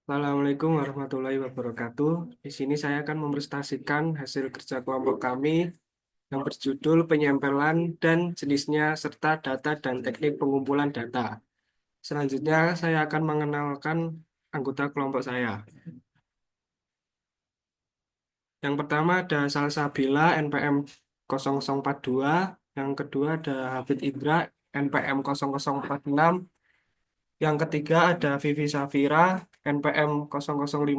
Assalamualaikum warahmatullahi wabarakatuh. Di sini saya akan mempresentasikan hasil kerja kelompok kami yang berjudul penyempelan dan jenisnya serta data dan teknik pengumpulan data. Selanjutnya saya akan mengenalkan anggota kelompok saya. Yang pertama ada Salsabila NPM 0042, yang kedua ada Hafid Indra NPM 0046, yang ketiga ada Vivi Safira NPM 0056.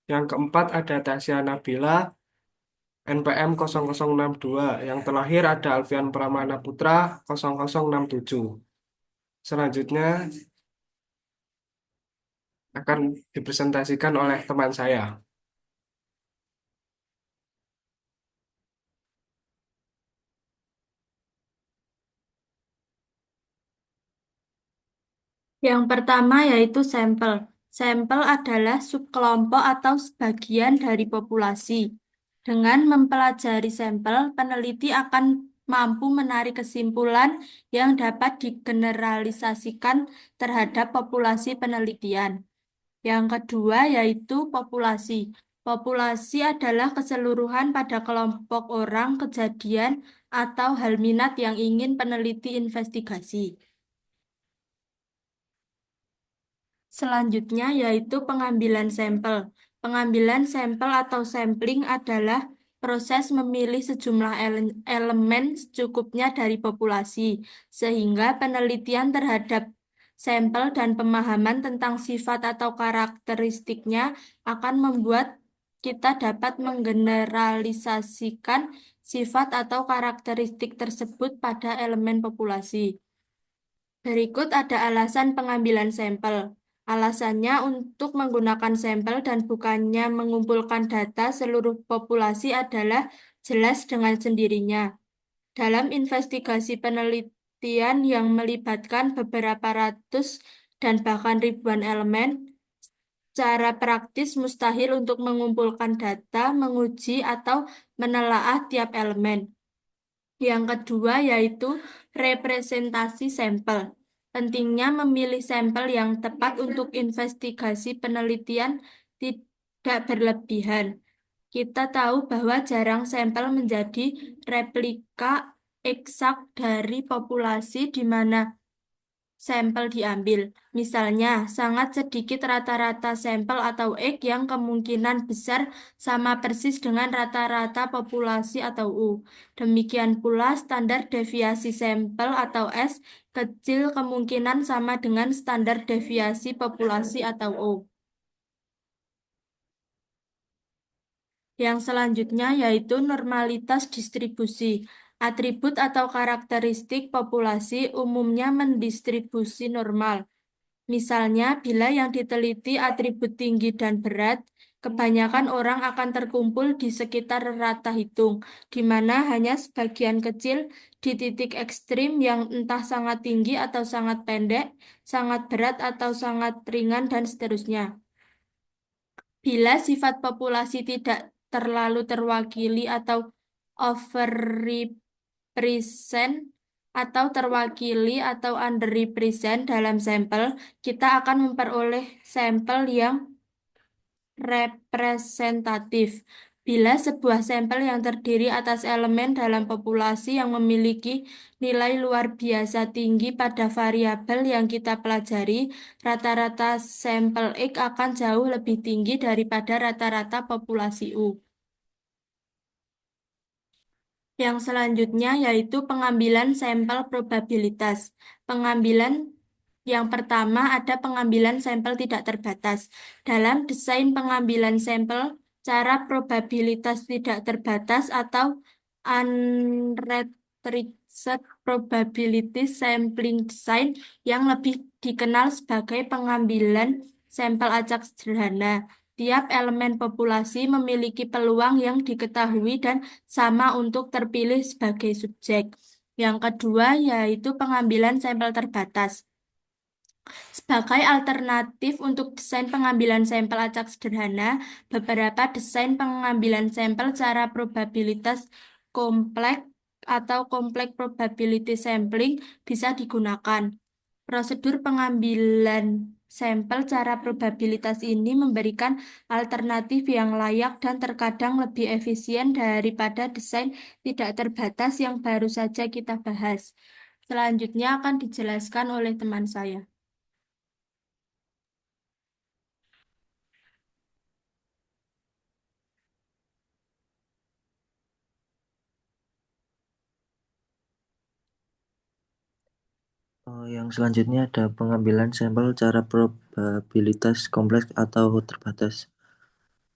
Yang keempat ada Tasya Nabila NPM 0062. Yang terakhir ada Alfian Pramana Putra 0067. Selanjutnya akan dipresentasikan oleh teman saya. Yang pertama yaitu sampel. Sampel adalah subkelompok atau sebagian dari populasi. Dengan mempelajari sampel, peneliti akan mampu menarik kesimpulan yang dapat digeneralisasikan terhadap populasi penelitian. Yang kedua yaitu populasi. Populasi adalah keseluruhan pada kelompok orang, kejadian, atau hal minat yang ingin peneliti investigasi. Selanjutnya yaitu pengambilan sampel. Pengambilan sampel atau sampling adalah proses memilih sejumlah elemen secukupnya dari populasi, sehingga penelitian terhadap sampel dan pemahaman tentang sifat atau karakteristiknya akan membuat kita dapat menggeneralisasikan sifat atau karakteristik tersebut pada elemen populasi. Berikut ada alasan pengambilan sampel. Alasannya untuk menggunakan sampel dan bukannya mengumpulkan data seluruh populasi adalah jelas dengan sendirinya. Dalam investigasi penelitian yang melibatkan beberapa ratus dan bahkan ribuan elemen, secara praktis mustahil untuk mengumpulkan data, menguji, atau menelaah tiap elemen. Yang kedua yaitu representasi sampel. Pentingnya memilih sampel yang tepat untuk investigasi penelitian tidak berlebihan. Kita tahu bahwa jarang sampel menjadi replika eksak dari populasi di mana sampel diambil. Misalnya, sangat sedikit rata-rata sampel atau X yang kemungkinan besar sama persis dengan rata-rata populasi atau U. Demikian pula standar deviasi sampel atau S kecil kemungkinan sama dengan standar deviasi populasi atau O. Yang selanjutnya yaitu normalitas distribusi. Atribut atau karakteristik populasi umumnya mendistribusi normal. Misalnya, bila yang diteliti atribut tinggi dan berat, kebanyakan orang akan terkumpul di sekitar rata hitung, di mana hanya sebagian kecil di titik ekstrim yang entah sangat tinggi atau sangat pendek, sangat berat atau sangat ringan, dan seterusnya. Bila sifat populasi tidak terlalu terwakili atau overrepresent atau terwakili atau underrepresent dalam sampel, kita akan memperoleh sampel yang representatif. Bila sebuah sampel yang terdiri atas elemen dalam populasi yang memiliki nilai luar biasa tinggi pada variabel yang kita pelajari, rata-rata sampel X akan jauh lebih tinggi daripada rata-rata populasi U. Yang selanjutnya yaitu pengambilan sampel probabilitas. Pengambilan yang pertama ada pengambilan sampel tidak terbatas. Dalam desain pengambilan sampel, cara probabilitas tidak terbatas atau unrestricted probability sampling design yang lebih dikenal sebagai pengambilan sampel acak sederhana. Tiap elemen populasi memiliki peluang yang diketahui dan sama untuk terpilih sebagai subjek. Yang kedua yaitu pengambilan sampel terbatas. Sebagai alternatif untuk desain pengambilan sampel acak sederhana, beberapa desain pengambilan sampel secara probabilitas kompleks atau kompleks probability sampling bisa digunakan. Prosedur pengambilan sampel, cara probabilitas ini memberikan alternatif yang layak dan terkadang lebih efisien daripada desain tidak terbatas yang baru saja kita bahas. Selanjutnya akan dijelaskan oleh teman saya. Yang selanjutnya ada pengambilan sampel cara probabilitas kompleks atau terbatas.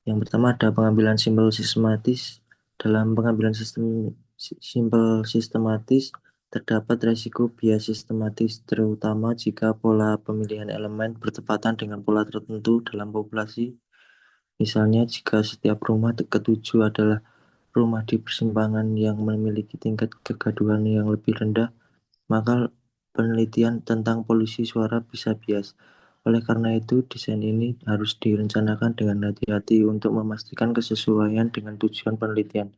Yang pertama ada pengambilan sampel sistematis. Dalam pengambilan sampel sistematis terdapat resiko bias sistematis, terutama jika pola pemilihan elemen bertepatan dengan pola tertentu dalam populasi. Misalnya jika setiap rumah ketujuh adalah rumah di persimpangan yang memiliki tingkat kegaduhan yang lebih rendah, maka penelitian tentang polusi suara bisa bias. Oleh karena itu, desain ini harus direncanakan dengan hati-hati untuk memastikan kesesuaian dengan tujuan penelitian.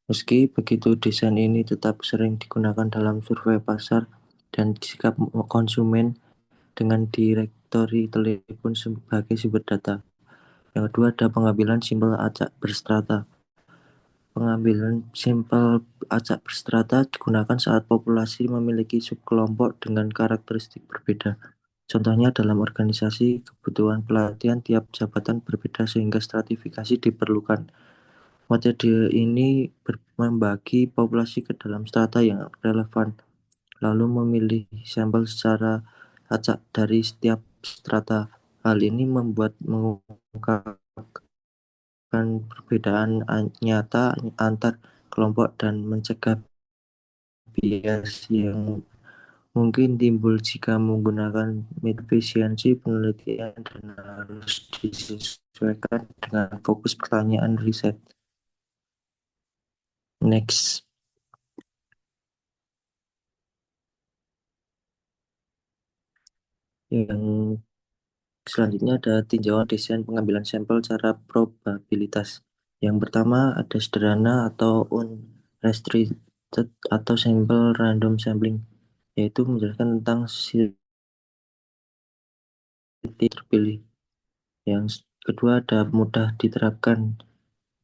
Meski begitu, desain ini tetap sering digunakan dalam survei pasar dan sikap konsumen dengan direktori telepon sebagai sumber data. Yang kedua ada pengambilan sampel acak berstrata. Pengambilan sampel acak berstrata digunakan saat populasi memiliki subkelompok dengan karakteristik berbeda. Contohnya dalam organisasi, kebutuhan pelatihan tiap jabatan berbeda sehingga stratifikasi diperlukan. Metode ini membagi populasi ke dalam strata yang relevan, lalu memilih sampel secara acak dari setiap strata. Hal ini membuat mengungkapkan perbedaan nyata antar kelompok dan mencegah bias yang mungkin timbul jika menggunakan efisiensi penelitian dan harus disesuaikan dengan fokus pertanyaan riset. Next. Yang selanjutnya ada tinjauan desain pengambilan sampel cara probabilitas. Yang pertama ada sederhana atau unrestricted atau sampel random sampling, yaitu menjelaskan tentang siti terpilih. Yang kedua ada mudah diterapkan,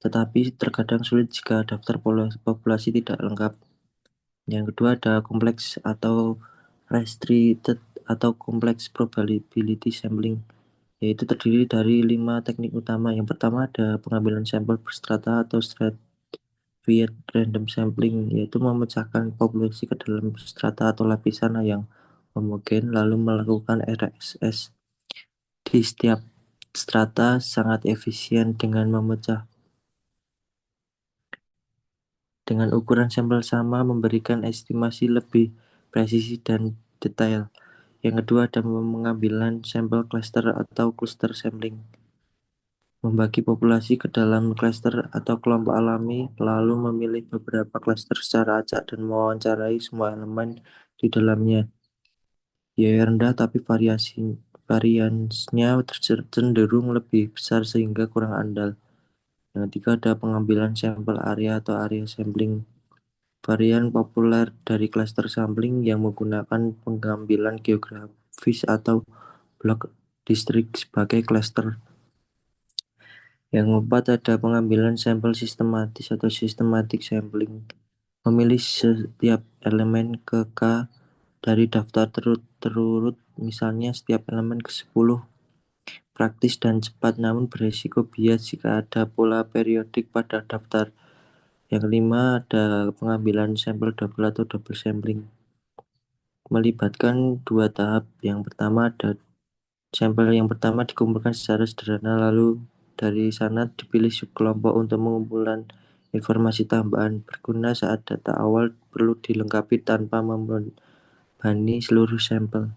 tetapi terkadang sulit jika daftar populasi tidak lengkap. Yang kedua ada kompleks atau restricted atau kompleks probability sampling, yaitu terdiri dari 5 teknik utama. Yang pertama ada pengambilan sampel berstrata atau stratified random sampling, yaitu memecahkan populasi ke dalam strata atau lapisan yang homogen lalu melakukan RSS di setiap strata. Sangat efisien dengan memecah dengan ukuran sampel sama, memberikan estimasi lebih presisi dan detail. Yang kedua ada pengambilan sampel cluster atau cluster sampling, membagi populasi ke dalam cluster atau kelompok alami, lalu memilih beberapa cluster secara acak dan mewawancarai semua elemen di dalamnya. Biaya rendah tapi variasinya cenderung lebih besar sehingga kurang andal. Yang ketiga ada pengambilan sampel area atau area sampling, varian populer dari cluster sampling yang menggunakan pengambilan geografis atau blok distrik sebagai cluster. Yang keempat ada pengambilan sampel sistematis atau systematic sampling, memilih setiap elemen ke K dari daftar terurut, misalnya setiap elemen ke-10, praktis dan cepat namun berisiko bias jika ada pola periodik pada daftar. Yang kelima ada pengambilan sampel double atau double sampling, melibatkan dua tahap. Yang pertama ada sampel yang pertama dikumpulkan secara sederhana, lalu dari sana dipilih subkelompok untuk mengumpulkan informasi tambahan berguna saat data awal perlu dilengkapi tanpa membebani seluruh sampel.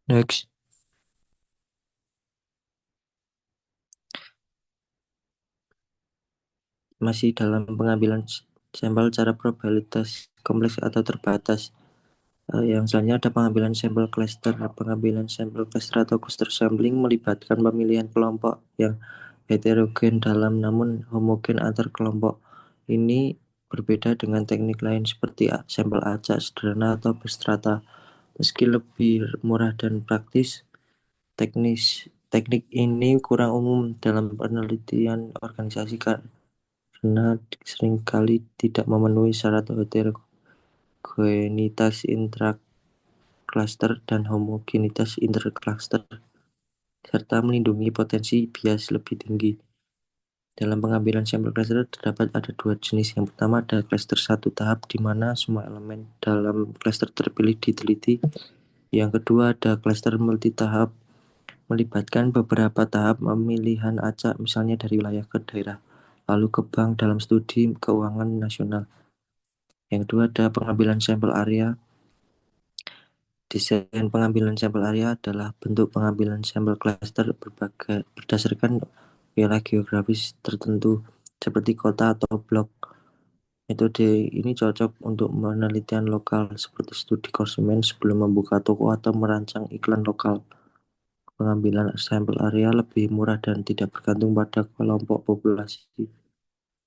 Next. Masih dalam pengambilan sampel cara probabilitas kompleks atau terbatas. Yang selanjutnya ada pengambilan sampel cluster. Pengambilan sampel cluster atau cluster sampling melibatkan pemilihan kelompok yang heterogen dalam namun homogen antar kelompok. Ini berbeda dengan teknik lain seperti sampel acak sederhana atau berstrata. Meski lebih murah dan praktis, teknik ini kurang umum dalam penelitian organisasi karena seringkali tidak memenuhi syarat heterogenitas intra-cluster dan homogenitas inter-cluster, serta melindungi potensi bias lebih tinggi. Dalam pengambilan sampel cluster terdapat ada dua jenis. Yang pertama ada cluster satu tahap, di mana semua elemen dalam cluster terpilih diteliti. Yang kedua ada cluster multitahap, melibatkan beberapa tahap pemilihan acak, misalnya dari wilayah ke daerah, lalu ke bank dalam studi keuangan nasional. Yang kedua ada pengambilan sampel area. Desain pengambilan sampel area adalah bentuk pengambilan sampel cluster berdasarkan wilayah geografis tertentu, seperti kota atau blok. Metode ini cocok untuk penelitian lokal, seperti studi konsumen sebelum membuka toko atau merancang iklan lokal. Pengambilan sampel area lebih murah dan tidak bergantung pada kelompok populasi.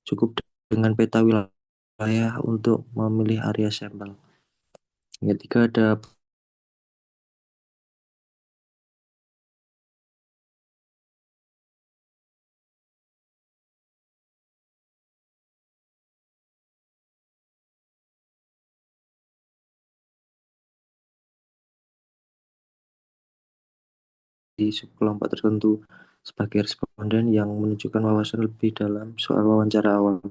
Cukup dengan peta wilayah untuk memilih area sampel. Yang ketiga ada di subkelompok tertentu sebagai responden yang menunjukkan wawasan lebih dalam soal wawancara awal.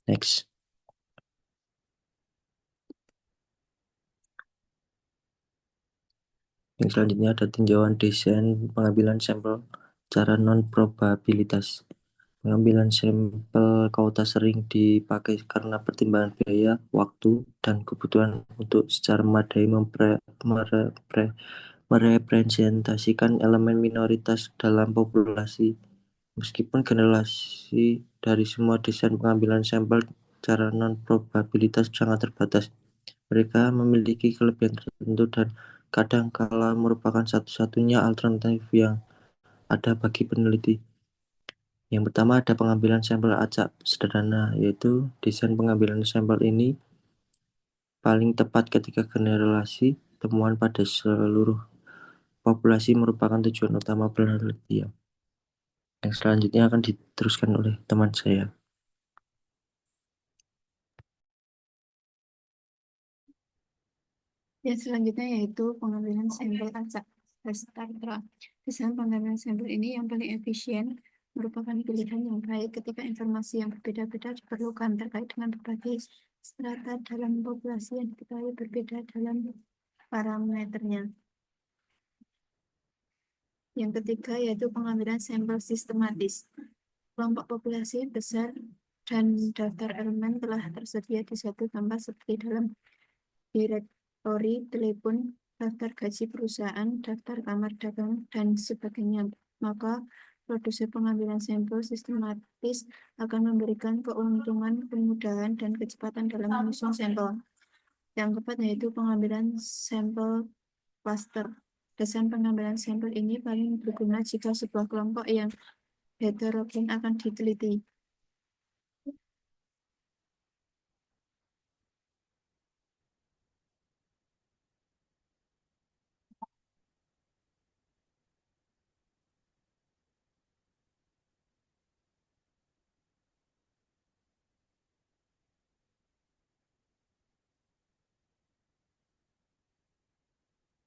Next. Yang selanjutnya ada tinjauan desain pengambilan sampel cara non-probabilitas. Pengambilan sampel kauta sering dipakai karena pertimbangan biaya, waktu, dan kebutuhan untuk secara memadai merepresentasikan elemen minoritas dalam populasi. Meskipun generasi dari semua desain pengambilan sampel cara non-probabilitas sangat terbatas, mereka memiliki kelebihan tertentu dan kadang kala merupakan satu-satunya alternatif yang ada bagi peneliti. Yang pertama ada pengambilan sampel acak sederhana, yaitu desain pengambilan sampel ini paling tepat ketika generasi temuan pada seluruh populasi merupakan tujuan utama penelitian. Yang selanjutnya akan diteruskan oleh teman saya. Yang selanjutnya yaitu pengambilan sampel acak. Desain pengambilan sampel ini yang paling efisien merupakan pilihan yang baik ketika informasi yang berbeda-beda diperlukan terkait dengan berbagai strata dalam populasi yang diketahui berbeda dalam parameternya. Yang ketiga yaitu pengambilan sampel sistematis. Kelompok populasi besar dan daftar elemen telah tersedia di satu tempat seperti dalam direktori telepon, daftar gaji perusahaan, daftar kamar dagang, dan sebagainya. Maka produser pengambilan sampel sistematis akan memberikan keuntungan, kemudahan, dan kecepatan dalam menyusun sampel. Yang keempat yaitu pengambilan sampel cluster. Desain pengambilan sampel ini paling berguna jika sebuah kelompok yang heterogen akan diteliti.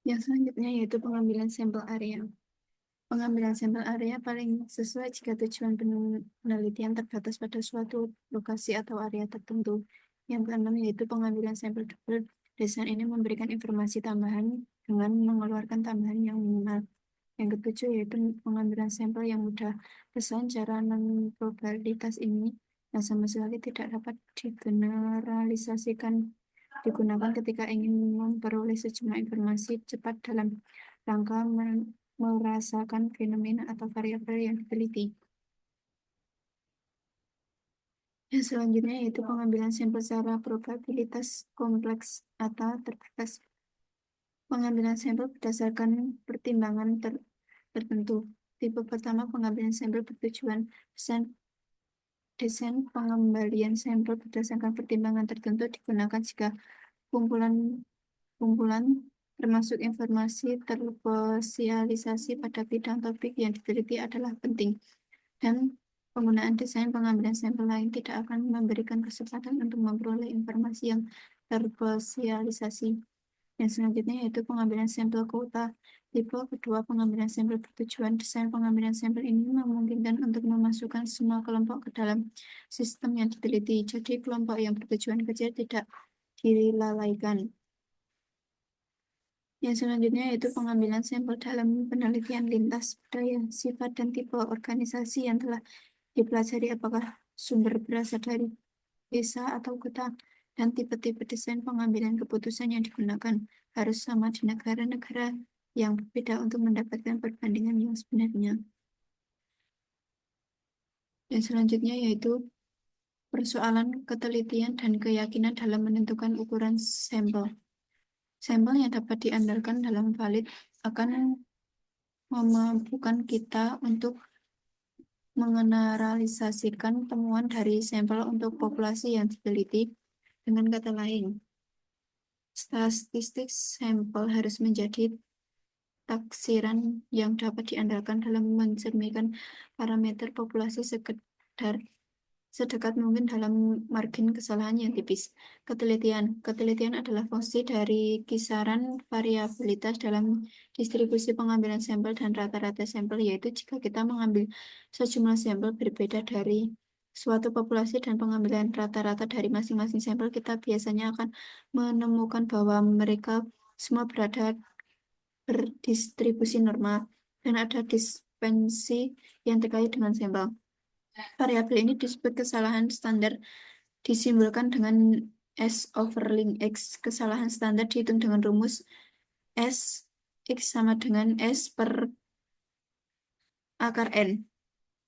Yang selanjutnya yaitu pengambilan sampel area. Pengambilan sampel area paling sesuai jika tujuan penelitian terbatas pada suatu lokasi atau area tertentu. Yang keenam yaitu pengambilan sampel double. Desain ini memberikan informasi tambahan dengan mengeluarkan tambahan yang minimal. Yang ketujuh yaitu pengambilan sampel yang mudah. Desain cara non-probabilitas ini yang sama sekali tidak dapat digeneralisasikan digunakan ketika ingin memperoleh sejumlah informasi cepat dalam rangka merasakan fenomena atau variabel yang diteliti. Yang selanjutnya yaitu pengambilan sampel secara probabilitas kompleks atau terbatas. Pengambilan sampel berdasarkan pertimbangan tertentu. Tipe pertama pengambilan sampel bertujuan. Desain pengembalian sampel berdasarkan pertimbangan tertentu digunakan jika kumpulan kumpulan termasuk informasi terspesialisasi pada bidang topik yang diteliti adalah penting, dan penggunaan desain pengambilan sampel lain tidak akan memberikan kesempatan untuk memperoleh informasi yang terspesialisasi. Yang selanjutnya yaitu pengambilan sampel kuota. Tipe kedua pengambilan sampel bertujuan. Desain pengambilan sampel ini memungkinkan untuk memasukkan semua kelompok ke dalam sistem yang diteliti. Jadi kelompok yang bertujuan kecil tidak dilalaikan. Yang selanjutnya yaitu pengambilan sampel dalam penelitian lintas budaya, sifat dan tipe organisasi yang telah dipelajari, apakah sumber berasal dari desa atau kota, dan tipe-tipe desain pengambilan keputusan yang digunakan harus sama di negara-negara yang berbeda untuk mendapatkan perbandingan yang sebenarnya. Yang selanjutnya yaitu persoalan ketelitian dan keyakinan dalam menentukan ukuran sampel. Sampel yang dapat diandalkan dalam valid akan memampukan kita untuk mengeneralisasikan temuan dari sampel untuk populasi yang diteliti. Dengan kata lain, statistik sampel harus menjadi taksiran yang dapat diandalkan dalam mencerminkan parameter populasi sedekat mungkin dalam margin kesalahan yang tipis. Ketelitian. Ketelitian adalah fungsi dari kisaran variabilitas dalam distribusi pengambilan sampel dan rata-rata sampel, yaitu jika kita mengambil sejumlah sampel berbeda dari suatu populasi dan pengambilan rata-rata dari masing-masing sampel, kita biasanya akan menemukan bahwa mereka semua berdistribusi normal dan ada dispensi yang terkait dengan sampel. Variabel ini disebut kesalahan standar, disimbolkan dengan S over link X. Kesalahan standar dihitung dengan rumus S X sama dengan S per akar N,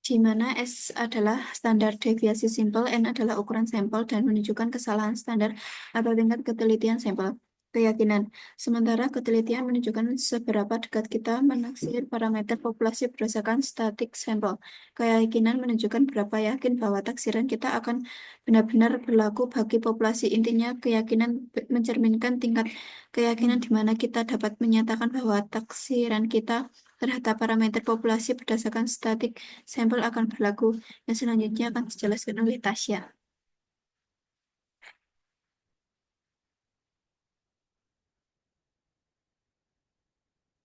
di mana S adalah standar deviasi simpel, N adalah ukuran sampel, dan menunjukkan kesalahan standar atau tingkat ketelitian sampel. Keyakinan. Sementara ketelitian menunjukkan seberapa dekat kita menaksir parameter populasi berdasarkan statik sampel. Keyakinan menunjukkan berapa yakin bahwa taksiran kita akan benar-benar berlaku bagi populasi. Intinya, keyakinan mencerminkan tingkat keyakinan di mana kita dapat menyatakan bahwa taksiran kita terhadap parameter populasi berdasarkan statik sampel akan berlaku. Yang selanjutnya akan dijelaskan oleh Tasya.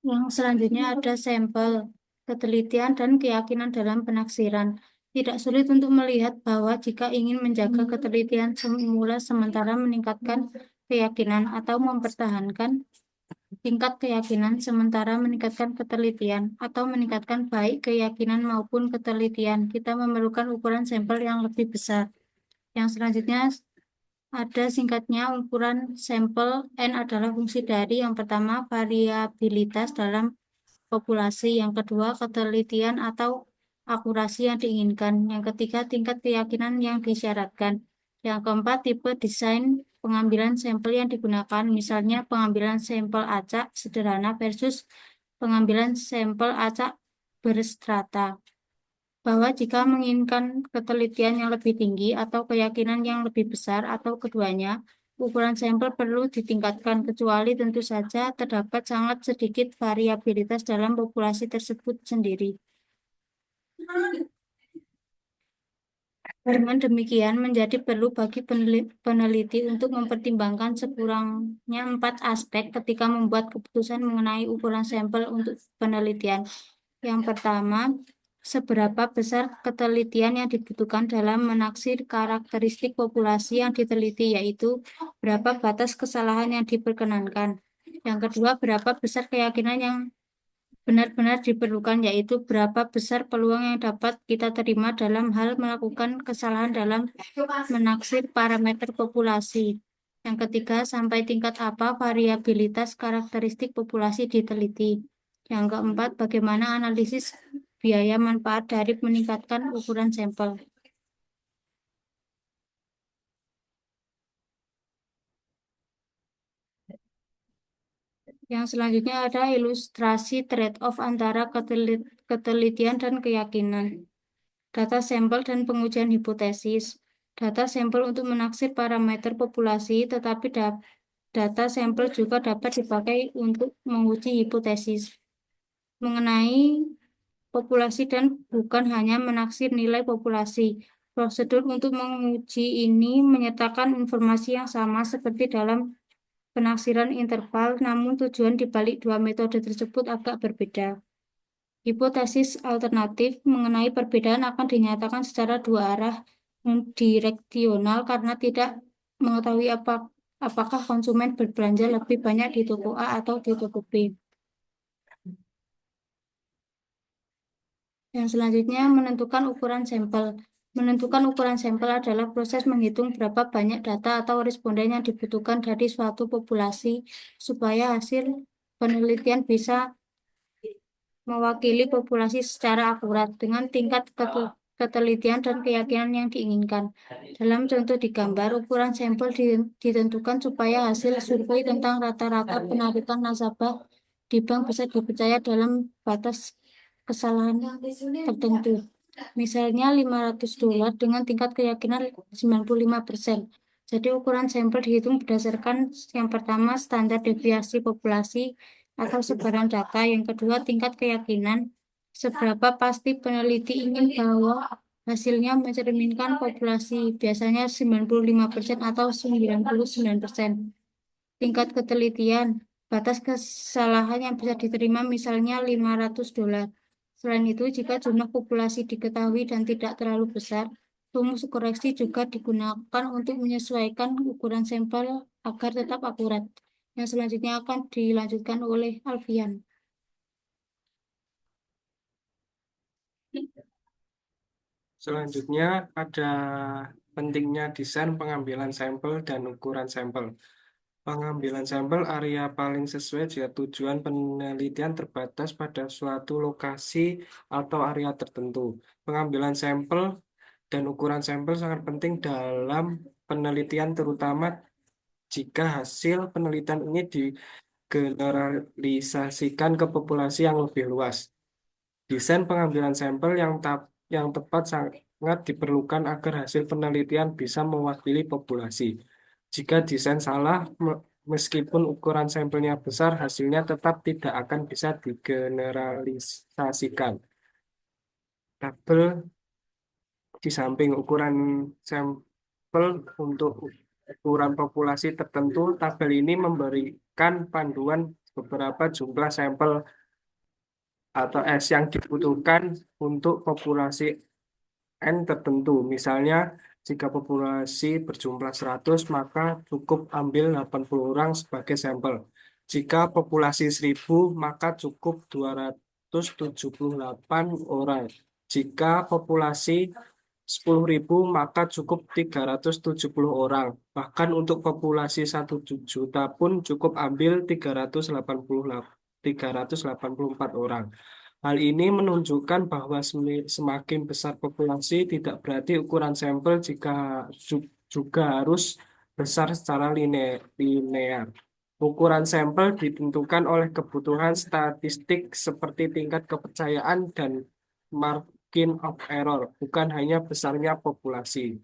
Yang selanjutnya ada sampel, ketelitian, dan keyakinan dalam penaksiran. Tidak sulit untuk melihat bahwa jika ingin menjaga ketelitian semula sementara meningkatkan keyakinan atau mempertahankan tingkat keyakinan sementara meningkatkan ketelitian atau meningkatkan baik keyakinan maupun ketelitian, kita memerlukan ukuran sampel yang lebih besar. Yang selanjutnya ada singkatnya ukuran sampel N adalah fungsi dari yang pertama variabilitas dalam populasi, yang kedua ketelitian atau akurasi yang diinginkan, yang ketiga tingkat keyakinan yang disyaratkan, yang keempat tipe desain pengambilan sampel yang digunakan, misalnya pengambilan sampel acak sederhana versus pengambilan sampel acak berstrata. Bahwa jika menginginkan ketelitian yang lebih tinggi atau keyakinan yang lebih besar atau keduanya, ukuran sampel perlu ditingkatkan, kecuali tentu saja terdapat sangat sedikit variabilitas dalam populasi tersebut sendiri. Dengan demikian, menjadi perlu bagi peneliti untuk mempertimbangkan sekurangnya 4 aspek ketika membuat keputusan mengenai ukuran sampel untuk penelitian. Yang pertama, seberapa besar ketelitian yang dibutuhkan dalam menaksir karakteristik populasi yang diteliti, yaitu berapa batas kesalahan yang diperkenankan. Yang kedua, berapa besar keyakinan yang benar-benar diperlukan, yaitu berapa besar peluang yang dapat kita terima dalam hal melakukan kesalahan dalam menaksir parameter populasi. Yang ketiga, sampai tingkat apa variabilitas karakteristik populasi diteliti. Yang keempat, bagaimana analisis biaya manfaat dari meningkatkan ukuran sampel. Yang selanjutnya ada ilustrasi trade-off antara ketelitian dan keyakinan. Data sampel dan pengujian hipotesis. Data sampel untuk menaksir parameter populasi, tetapi data sampel juga dapat dipakai untuk menguji hipotesis mengenai populasi dan bukan hanya menaksir nilai populasi. Prosedur untuk menguji ini menyertakan informasi yang sama seperti dalam penaksiran interval, namun tujuan dibalik dua metode tersebut agak berbeda. Hipotesis alternatif mengenai perbedaan akan dinyatakan secara dua arah direksional karena tidak mengetahui apakah konsumen berbelanja lebih banyak di toko A atau di toko B. Yang selanjutnya, menentukan ukuran sampel. Menentukan ukuran sampel adalah proses menghitung berapa banyak data atau responden yang dibutuhkan dari suatu populasi supaya hasil penelitian bisa mewakili populasi secara akurat dengan tingkat ketelitian dan keyakinan yang diinginkan. Dalam contoh di gambar, ukuran sampel ditentukan supaya hasil survei tentang rata-rata penarikan nasabah di bank bisa dipercaya dalam batas kesalahan tertentu. Misalnya $500 dengan tingkat keyakinan 95%. Jadi ukuran sampel dihitung berdasarkan yang pertama standar deviasi populasi atau sebaran data, yang kedua tingkat keyakinan seberapa pasti peneliti ingin bahwa hasilnya mencerminkan populasi, biasanya 95% atau 99%. Tingkat ketelitian, batas kesalahan yang bisa diterima misalnya $500. Selain itu, jika jumlah populasi diketahui dan tidak terlalu besar, rumus koreksi juga digunakan untuk menyesuaikan ukuran sampel agar tetap akurat. Yang selanjutnya akan dilanjutkan oleh Alfian. Selanjutnya ada pentingnya desain pengambilan sampel dan ukuran sampel. Pengambilan sampel area paling sesuai jika tujuan penelitian terbatas pada suatu lokasi atau area tertentu. Pengambilan sampel dan ukuran sampel sangat penting dalam penelitian, terutama jika hasil penelitian ini digeneralisasikan ke populasi yang lebih luas. Desain pengambilan sampel yang tepat sangat diperlukan agar hasil penelitian bisa mewakili populasi. Jika desain salah, meskipun ukuran sampelnya besar, hasilnya tetap tidak akan bisa digeneralisasikan. Tabel di samping ukuran sampel untuk ukuran populasi tertentu, tabel ini memberikan panduan beberapa jumlah sampel atau S yang dibutuhkan untuk populasi N tertentu. Misalnya, jika populasi berjumlah 100, maka cukup ambil 80 orang sebagai sampel. Jika populasi 1000, maka cukup 278 orang. Jika populasi 10.000, maka cukup 370 orang. Bahkan untuk populasi 1 juta pun cukup ambil 384 orang. Hal ini menunjukkan bahwa semakin besar populasi tidak berarti ukuran sampel juga harus besar secara linear. Ukuran sampel ditentukan oleh kebutuhan statistik seperti tingkat kepercayaan dan margin of error, bukan hanya besarnya populasi.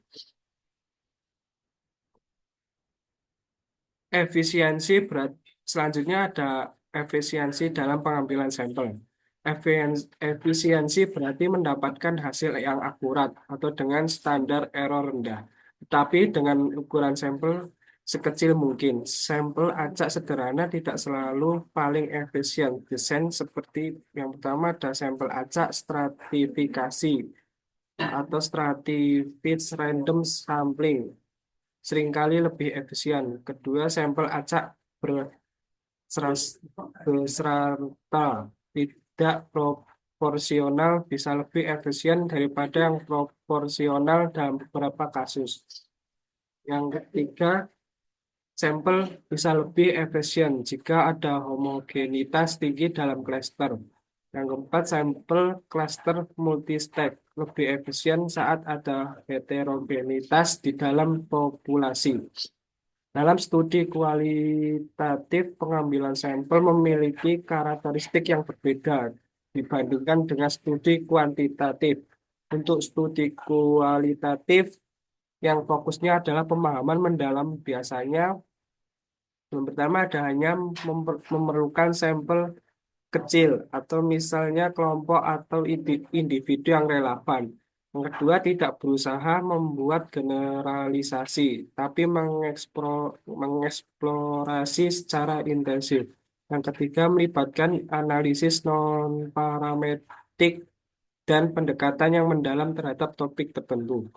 Selanjutnya ada efisiensi dalam pengambilan sampel. Efisiensi berarti mendapatkan hasil yang akurat atau dengan standar error rendah, tetapi dengan ukuran sampel sekecil mungkin. Sampel acak sederhana tidak selalu paling efisien. Desain seperti yang pertama ada sampel acak stratifikasi atau stratified random sampling, seringkali lebih efisien. Kedua, sampel acak berserata tidak proporsional bisa lebih efisien daripada yang proporsional dalam beberapa kasus. Yang ketiga, sampel bisa lebih efisien jika ada homogenitas tinggi dalam klaster. Yang keempat, sampel klaster multistage lebih efisien saat ada heterogenitas di dalam populasi. Dalam studi kualitatif, pengambilan sampel memiliki karakteristik yang berbeda dibandingkan dengan studi kuantitatif. Untuk studi kualitatif, yang fokusnya adalah pemahaman mendalam, biasanya Yang pertama ada hanya memerlukan sampel kecil atau misalnya kelompok atau individu yang relevan. Yang kedua, tidak berusaha membuat generalisasi, tapi mengeksplorasi secara intensif. Yang ketiga, melibatkan analisis non-parametrik dan pendekatan yang mendalam terhadap topik tertentu.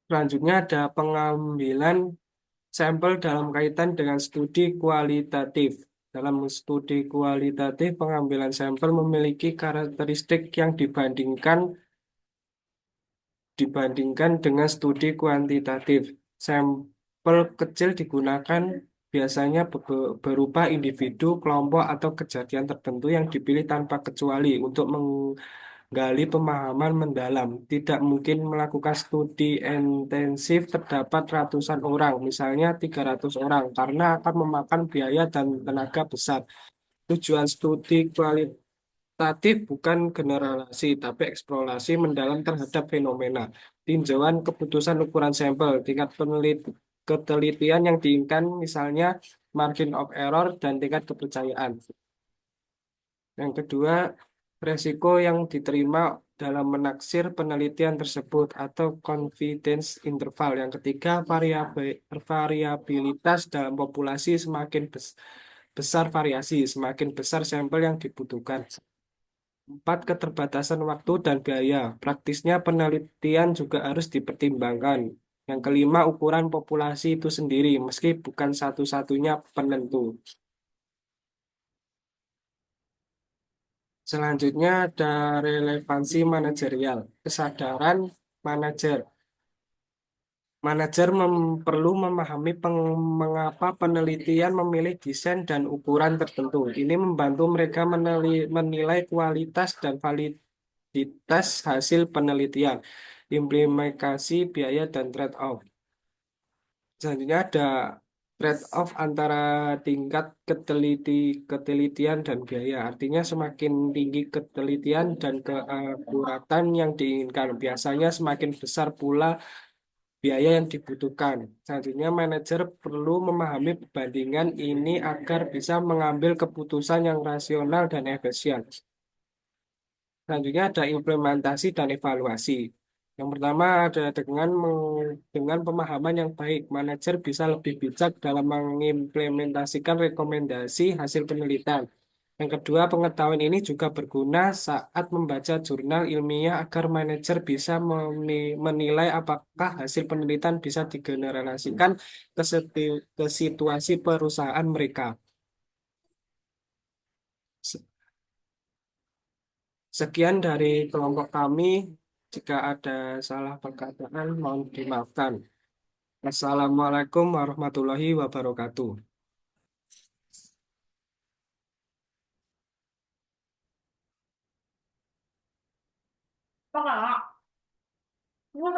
Selanjutnya ada pengambilan sampel dalam kaitan dengan studi kualitatif. Dalam studi kualitatif, pengambilan sampel memiliki karakteristik yang dibandingkan dengan studi kuantitatif. Sampel kecil digunakan biasanya berupa individu, kelompok, atau kejadian tertentu yang dipilih tanpa kecuali untuk menggali pemahaman mendalam. Tidak mungkin melakukan studi intensif terdapat ratusan orang, misalnya 300 orang, karena akan memakan biaya dan tenaga besar. Tujuan studi kualitatif bukan generalisasi, tapi eksplorasi mendalam terhadap fenomena. Tinjauan keputusan ukuran sampel, tingkat ketelitian yang diinginkan, misalnya margin of error dan tingkat kepercayaan. Yang kedua, resiko yang diterima dalam menaksir penelitian tersebut atau confidence interval. Yang ketiga, variabilitas dalam populasi semakin besar variasi, semakin besar sampel yang dibutuhkan. Empat, keterbatasan waktu dan biaya. Praktisnya penelitian juga harus dipertimbangkan. Yang kelima, ukuran populasi itu sendiri, meski bukan satu-satunya penentu. Selanjutnya ada relevansi manajerial, kesadaran manajer. Manajer perlu memahami mengapa penelitian memilih desain dan ukuran tertentu. Ini membantu mereka menilai kualitas dan validitas hasil penelitian, implementasi biaya dan trade-off. Selanjutnya ada trade-off antara tingkat ketelitian dan biaya. Artinya semakin tinggi ketelitian dan keakuratan yang diinginkan, biasanya semakin besar pula biaya yang dibutuhkan. Selanjutnya, manajer perlu memahami perbandingan ini agar bisa mengambil keputusan yang rasional dan efisien. Selanjutnya ada implementasi dan evaluasi. Yang pertama ada dengan pemahaman yang baik, manajer bisa lebih bijak dalam mengimplementasikan rekomendasi hasil penelitian. Yang kedua, pengetahuan ini juga berguna saat membaca jurnal ilmiah agar manajer bisa menilai apakah hasil penelitian bisa digeneralisasikan ke situasi perusahaan mereka. Sekian dari kelompok kami. Jika ada salah perkataan, mohon dimaafkan. Assalamualaikum warahmatullahi wabarakatuh.